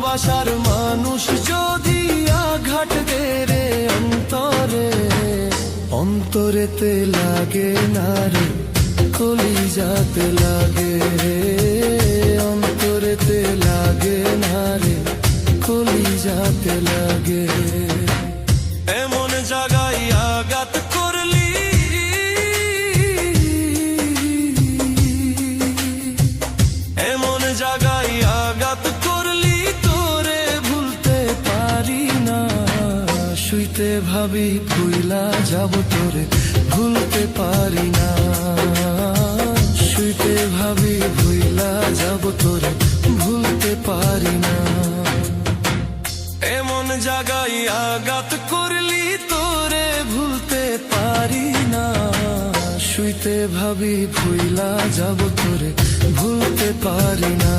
ভালোবাসার মানুষ যদি আঘাত দেরে অন্তরে, অন্তরেতে লাগে না রে, কলিজাতে লাগে রে, অন্তরেতে লাগে না রে, কলিজাতে লাগে। এমন জায়গায় আঘাত করলি, এমন জায়গায় আঘাত করলি, তোরে ভুলতে পারি না। শুইতে ভাবি ভুইলা যাব তোরে, ভুলতে পারি না। শুইতে ভাবি ভুইলা যাব তোরে, ভুলতে পারি না। এমন জায়গায় আঘাত করলি, তোরে ভুলতে পারি না। শুইতে ভাবি ভুইলা যাব তোরে, ভুলতে পারি না।